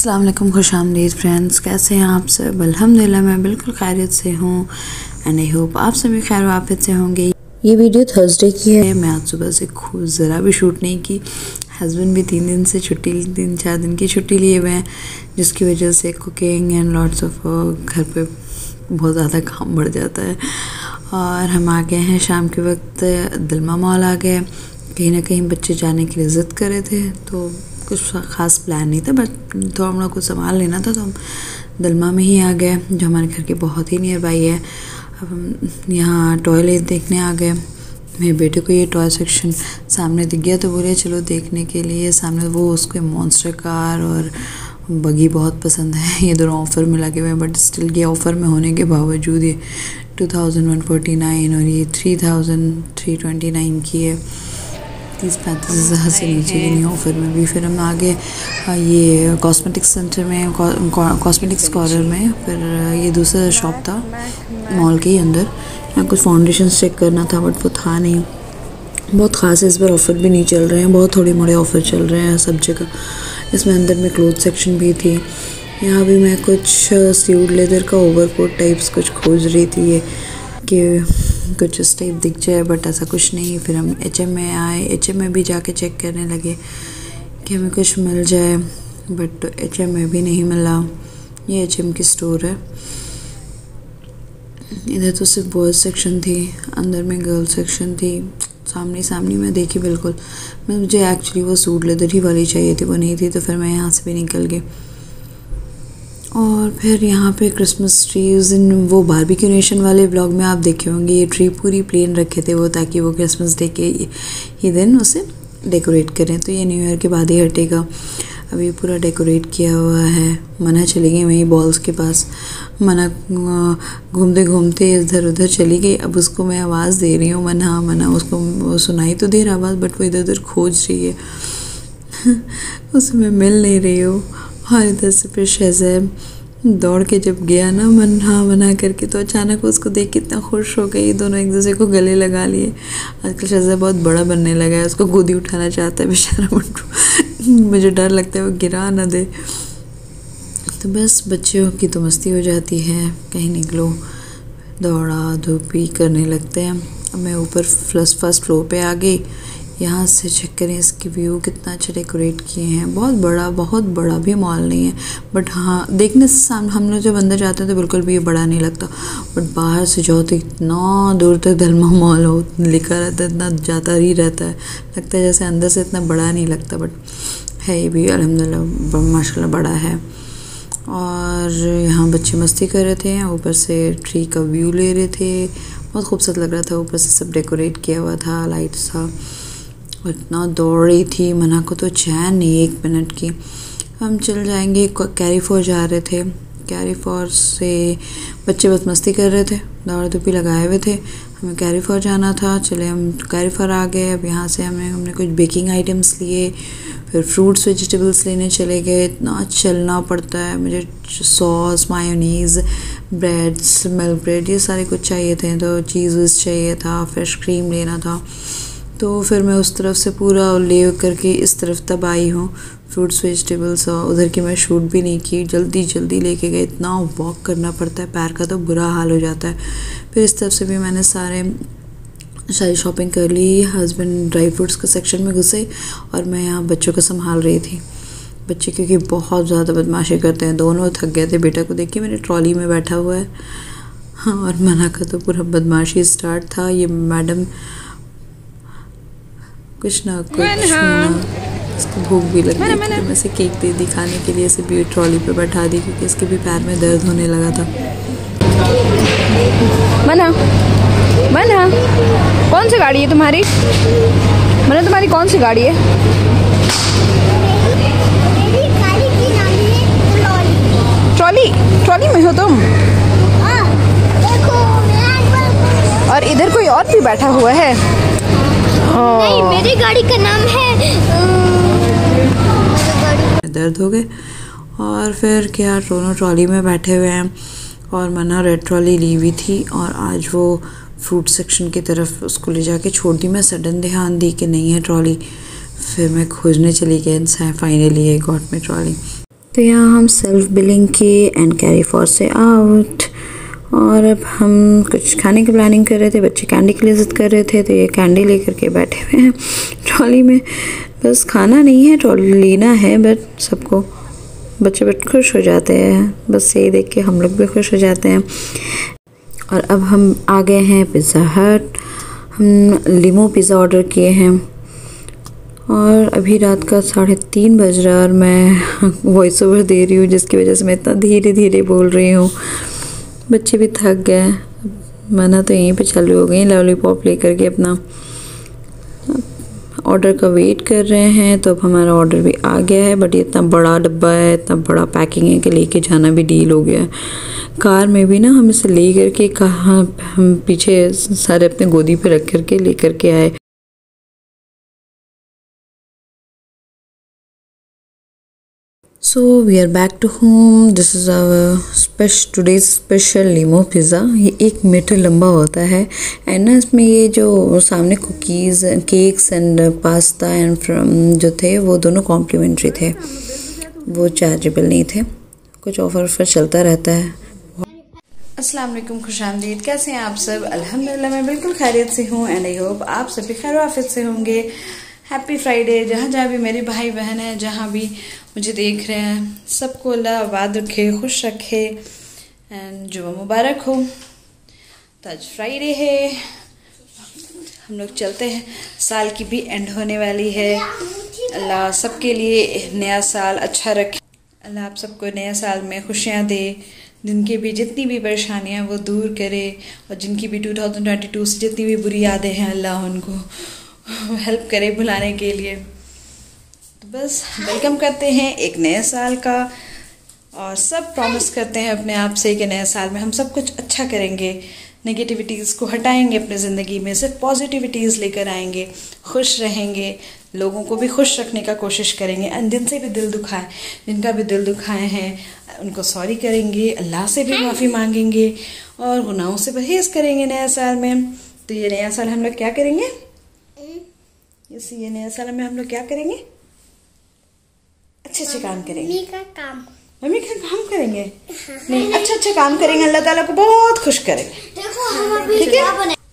अस्सलाम वालेकुम, खुशामदीद फ्रेंड्स। कैसे हैं आप सब? अल्हम्दुलिल्लाह मैं बिल्कुल खैरियत से हूँ एंड आई होप आप सभी खैर वाफियत से होंगे। ये वीडियो थर्सडे की है। मैं आज सुबह से ज़रा भी शूट नहीं की। हस्बैंड भी 3 दिन से छुट्टी 3-4 दिन की छुट्टी लिए हुए हैं, जिसकी वजह से कुकिंग एंड लॉट्स ऑफ घर पे बहुत ज़्यादा काम बढ़ जाता है। और हम आ गए हैं शाम के वक्त, दिलमा मॉल आ गए। कहीं ना कहीं बच्चे जाने के लिए ज़िद कर रहे थे, तो कुछ ख़ास प्लान नहीं था, बट थोड़ा हम लोग को सामान लेना था, तो हम दिलमा में ही आ गए, जो हमारे घर के बहुत ही नियर बाई है। अब हम यहाँ टॉय देखने आ गए। मेरे बेटे को ये टॉय सेक्शन सामने दिख गया, तो बोले चलो देखने के लिए। सामने वो उसको मॉन्स्टर कार और बगी बहुत पसंद है। ये दोनों ऑफ़र में लगे हुए हैं, बट स्टिल ये ऑफ़र में होने के बावजूद ये 2149 और ये 3329 की है। 30-35 हज़ार से नीचे की नहीं ऑफ़र में भी। फिर हम आगे ये कॉस्मेटिक्स सेंटर में, कॉस्मेटिक्स कॉर्नर में, फिर ये दूसरा शॉप था मॉल के ही अंदर। यहाँ कुछ फाउंडेशन चेक करना था, बट वो था नहीं। बहुत ख़ास इस बार ऑफ़र भी नहीं चल रहे हैं, बहुत थोड़े मोड़े ऑफ़र चल रहे हैं सब जगह। इसमें अंदर में क्लोथ सेक्शन भी थी। यहाँ भी मैं कुछ स्यूड लेदर का ओवरकोट टाइप्स कुछ खोज रही थी, ये कि कुछ इस टाइप दिख जाए, बट ऐसा कुछ नहीं। फिर हम HM में आए। HM में भी जाके चेक करने लगे कि हमें कुछ मिल जाए, बट HM में भी नहीं मिला। ये HM की स्टोर है। इधर तो सिर्फ बॉयज़ सेक्शन थी, अंदर में गर्ल सेक्शन थी। सामने मैं देखी बिल्कुल। मुझे एक्चुअली वो सूट लेदर ही वाली चाहिए थी, वो नहीं थी, तो फिर मैं यहाँ से भी निकल गई। और फिर यहाँ पे क्रिसमस ट्री, उस दिन वो बारबेक्यू नेशन वाले व्लॉग में आप देखे होंगे, ये ट्री पूरी प्लेन रखे थे वो, ताकि वो क्रिसमस डे के ही दिन उसे डेकोरेट करें। तो ये न्यू ईयर के बाद ही हटेगा। अभी पूरा डेकोरेट किया हुआ है। मना चली गई वहीं बॉल्स के पास। मना घूमते घूमते इधर उधर चली गई। अब उसको मैं आवाज़ दे रही हूँ, मना उसको सुनाई तो दे रहा आवाज़, बट वो इधर उधर खोज रही है। उसे मैं मिल नहीं रही हूँ। और इधर से फिर शहज़ैब दौड़ के जब गया ना मना करके, तो अचानक उसको देख के इतना खुश हो गई। दोनों एक दूसरे को गले लगा लिए। आजकल शहज़ैब बहुत बड़ा बनने लगा है, उसको गोदी उठाना चाहता है बेचारा मुन्नू। मुझे डर लगता है वो गिरा ना दे। तो बस बच्चों की तो मस्ती हो जाती है, कहीं निकलो दौड़ा धूपी करने लगते हैं। अब मैं ऊपर फर्स्ट फ्लोर पे आ गई। यहाँ से चेक करें इसकी व्यू, कितना अच्छा डेकोरेट किए हैं। बहुत बड़ा भी मॉल नहीं है, बट हाँ देखने से सामने हम लोग जब अंदर जाते हैं तो बिल्कुल भी ये बड़ा नहीं लगता, बट बाहर से जाओ तो इतना दूर तक दिलमा मॉल हो लिखा रहता है, इतना जाता ही रहता है। लगता है जैसे अंदर से इतना बड़ा नहीं लगता, बट है ये भी अल्हम्दुलिल्लाह माशाल्लाह बड़ा है। और यहाँ बच्चे मस्ती कर रहे थे, ऊपर से ट्री का व्यू ले रहे थे। बहुत खूबसूरत लग रहा था, ऊपर से सब डेकोरेट किया हुआ था, लाइट्स था। इतना दौड़ रही थी, मना को तो चैन नहीं 1 मिनट की। हम चल जाएंगे, कैरीफोर जा रहे थे। कैरीफोर से बच्चे बस मस्ती कर रहे थे, दौड़ धूपी लगाए हुए थे। हमें कैरीफोर जाना था, चले हम कैरीफोर आ गए। अब यहाँ से हमने कुछ बेकिंग आइटम्स लिए, फिर फ्रूट्स वेजिटेबल्स लेने चले गए। इतना चलना पड़ता है मुझे। Sauce, mayonnaise, breads, milk bread, ये सारे कुछ चाहिए थे। तो चीज़ चाहिए था, फ्रेश क्रीम लेना था। तो फिर मैं उस तरफ से पूरा ले करके इस तरफ तब आई हूँ। फ्रूट्स वेजिटेबल्स और उधर की मैं शूट भी नहीं की, जल्दी लेके गए। इतना वॉक करना पड़ता है, पैर का तो बुरा हाल हो जाता है। फिर इस तरफ से भी मैंने सारी शॉपिंग कर ली। हस्बैंड ड्राई फ्रूट्स के सेक्शन में घुसे और मैं यहाँ बच्चों को संभाल रही थी। बच्चे क्योंकि बहुत ज़्यादा बदमाशी करते हैं, दोनों थक गए थे। बेटा को देख के मेरे ट्रॉली में बैठा हुआ है। हाँ, और मना का तो पूरा बदमाशी स्टार्ट था। ये मैडम कुछ ना इसको भूख भी लगी थी, तो मैं इसे केक दे दी खाने के लिए। इसे भी ट्रॉली पे बैठा दी, क्योंकि इसके भी पैर में दर्द होने लगा था। मना कौन सी गाड़ी है तुम्हारी? मना तुम्हारी कौन सी गाड़ी है? मेरी गाड़ी की नाम है ट्रॉली में हो तुम? देखो और इधर कोई और भी बैठा हुआ है? नहीं, मेरी गाड़ी का नाम है दर्द हो गए। और फिर क्या, दोनों ट्रॉली में बैठे हुए हैं और मना रेड ट्रॉली ली हुई थी, और आज वो फ्रूट सेक्शन की तरफ उसको ले जाके छोड़ दी। मैं सडन ध्यान दी कि नहीं है ट्रॉली। फिर मैं खोजने चली गई, finally I got my trolley. तो यहाँ हम सेल्फ बिलिंग किए एंड कैरी फॉर से आउट। और अब हम कुछ खाने की प्लानिंग कर रहे थे, बच्चे कैंडी के लिए ज़िद कर रहे थे, तो ये कैंडी लेकर के बैठे हुए हैं ट्रॉली में। बस खाना नहीं है, ट्रॉली लेना है, बट सबको बच्चे बट खुश हो जाते हैं, बस ये देख के हम लोग भी खुश हो जाते हैं। और अब हम आ गए हैं पिज़्ज़ा हट। हम लिमो पिज़्ज़ा ऑर्डर किए हैं और अभी रात का 3:30 बज रहा है और मैं वॉइस ओवर दे रही हूँ, जिसकी वजह से मैं इतना धीरे धीरे बोल रही हूँ। बच्चे भी थक गए, मना तो यहीं पे चालू हो गई लॉलीपॉप लेकर के अपना ऑर्डर का वेट कर रहे हैं। तो अब हमारा ऑर्डर भी आ गया है, बट ये इतना बड़ा डब्बा है, इतना बड़ा पैकिंग है कि लेके जाना भी डील हो गया है। कार में भी ना हम इसे ले करके कहाँ हम पीछे सारे अपने गोदी पे रख करके ले करके आए। So we are back to home. This is our today's special limo pizza. ये 1 मीटर लंबा होता है एंड ना इसमें ये जो सामने cookies, cakes and pasta and जो थे वो दोनों कॉम्प्लीमेंट्री थे, वो चार्जेबल नहीं थे। कुछ ऑफर चलता रहता है। अस्सलाम वालेकुम, खुशामदीद। कैसे हैं आप सब? अल्हम्दुलिल्लाह मैं बिल्कुल खैरियत से हूँ एंड आई होप आप सभी खैर आफियत से होंगे। Happy Friday. जहाँ जहाँ भी मेरे भाई बहन हैं, जहाँ भी मुझे देख रहे हैं, सबको अल्लाह आबाद रखे, खुश रखे एंड जुम्मा मुबारक हो। तो आज फ्राइडे है, हम लोग चलते हैं। साल की भी एंड होने वाली है। अल्लाह सबके लिए नया साल अच्छा रखे। अल्लाह आप सबको नया साल में खुशियाँ दे, जिनकी भी जितनी भी परेशानियाँ वो दूर करे, और जिनकी भी 2022 से जितनी भी बुरी यादें हैं अल्लाह उनको हेल्प करे भुलाने के लिए। तो बस वेलकम करते हैं एक नए साल का, और सब प्रॉमिस करते हैं अपने आप से कि नए साल में हम सब कुछ अच्छा करेंगे, नेगेटिविटीज़ को हटाएंगे अपने ज़िंदगी में, सिर्फ पॉजिटिविटीज़ लेकर आएंगे, खुश रहेंगे, लोगों को भी खुश रखने का कोशिश करेंगे। एंड जिनसे भी दिल दुखाए, जिनका भी दिल दुखाए हैं, उनको सॉरी करेंगे, अल्लाह से भी माफ़ी मांगेंगे और गुनाहों से परहेज़ करेंगे नए साल में। तो ये नया साल हम लोग क्या करेंगे? ये नया साल में हम लोग क्या करेंगे? अच्छे काम करेंगे। मम्मी का काम करेंगे। नहीं, अच्छा काम करेंगे, अल्लाह ताला को बहुत खुश करेंगे। ठीक है।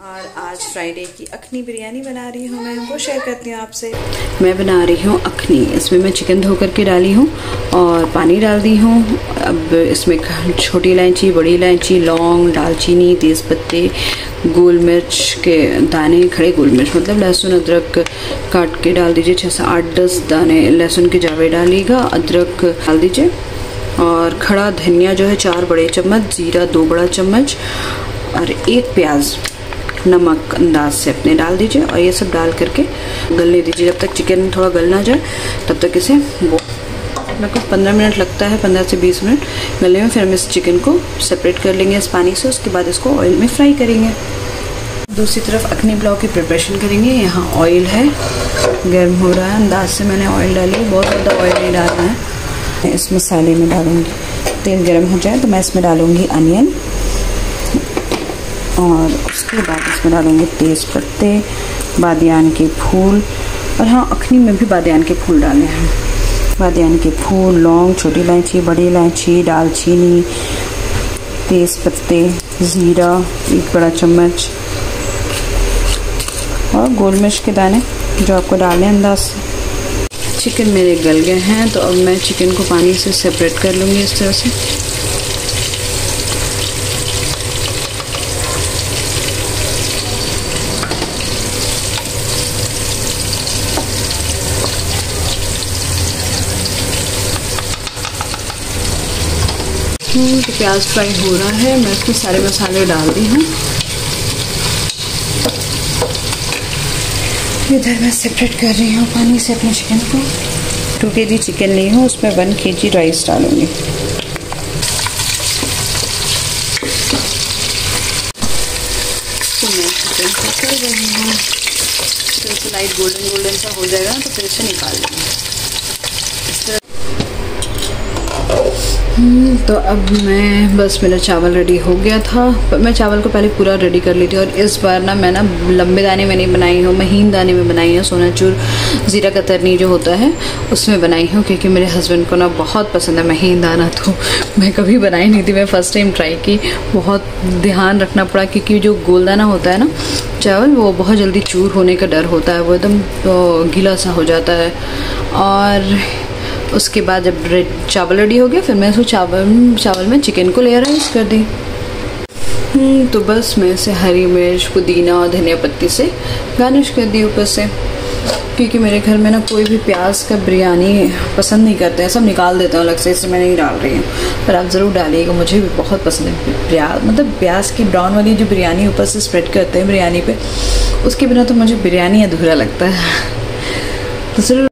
और आज फ्राइडे की अखनी बिरयानी बना रही हूँ मैं, वो शेयर करती हूँ आपसे। मैं बना रही हूँ अखनी। इसमें मैं चिकन धो करके डाली हूँ और पानी डाल दी हूँ। अब इसमें छोटी इलायची, बड़ी इलायची, लौंग, दालचीनी, तेज़पत्ते, गोल मिर्च के दाने, खड़े गोल मिर्च मतलब लहसुन अदरक काट के डाल दीजिए। 6 से 8-10 दाने लहसुन के जावे डालिएगा, अदरक डाल दीजिए, और खड़ा धनिया जो है 4 बड़े चम्मच, जीरा 2 बड़ा चम्मच, और 1 प्याज नमक अंदाज से अपने डाल दीजिए। और ये सब डाल करके गलने दीजिए। जब तक चिकन थोड़ा गल ना जाए तब तक इसे मेरे को 15 मिनट लगता है, 15 से 20 मिनट गलने में। फिर हम इस चिकन को सेपरेट कर लेंगे इस पानी से। उसके बाद इसको ऑयल में फ्राई करेंगे। दूसरी तरफ अखनी पुलाव की प्रिपरेशन करेंगे। यहाँ ऑयल है, गर्म हो रहा है, अंदाज से मैंने ऑयल डाली है, बहुत ज़्यादा ऑयल नहीं डालना है। इस मसाले में डालूँगी, तेल गर्म हो जाए तो मैं इसमें डालूँगी अनियन, और उसके बाद इसमें डालूँगी तेज़ पत्ते, बादियान के फूल, और हाँ अखनी में भी बादियान के फूल डाले हैं। बादियान के फूल, लौंग, छोटी इलायची, बड़ी इलायची, दालचीनी, तेज़ पत्ते, ज़ीरा 1 बड़ा चम्मच, और गोल मिर्च के दाने जो आपको डालने अंदाज से। चिकन मेरे गल गए हैं, तो अब मैं चिकन को पानी से सेपरेट कर लूँगी इस तरह से। तो प्याज फ्राई हो रहा है, मैं इसमें सारे मसाले डाल दी हूँ। इधर मैं सेपरेट कर रही हूँ पानी से अपने चिकन को। 2 kg चिकन ली हूँ, उसमें 1 kg राइस डालूँगी। तो मैं चिकन को कर रही हूँ, तो लाइट गोल्डन सा हो जाएगा तो फिर इसे निकाल लूँगी। इस तरह तो अब मैं बस मेरा चावल रेडी हो गया था। पर मैं चावल को पहले पूरा रेडी कर ली थी और इस बार ना मैं ना लंबे दाने में नहीं बनाई हूँ, महीन दाने में बनाई हूँ। सोनाचूर ज़ीरा कतरनी जो होता है उसमें बनाई हूँ, क्योंकि मेरे हस्बैंड को ना बहुत पसंद है महीन दाना। तो मैं कभी बनाई नहीं थी, मैं फ़र्स्ट टाइम ट्राई की। बहुत ध्यान रखना पड़ा, क्योंकि जो गोलदाना होता है ना चावल, वो बहुत जल्दी चूर होने का डर होता है, वो एकदम तो गीला सा हो जाता है। और उसके बाद जब चावल रेडी हो गया, फिर मैं उसको चावल में चिकन को लेयर राइस कर दी। तो बस मैं इसे हरी मिर्च, पुदीना और धनिया पत्ती से गार्निश कर दी ऊपर से, क्योंकि मेरे घर में ना कोई भी प्याज का बिरयानी पसंद नहीं करते हैं, सब निकाल देते हैं अलग से, इसलिए मैं नहीं डाल रही हूँ। पर आप ज़रूर डालिएगा, मुझे भी बहुत पसंद है प्याज, मतलब प्याज की ब्राउन वाली जो बिरयानी ऊपर से स्प्रेड करते हैं बिरयानी पे, उसके बिना तो मुझे बिरयानी अधूरा लगता है। तो ज़रूर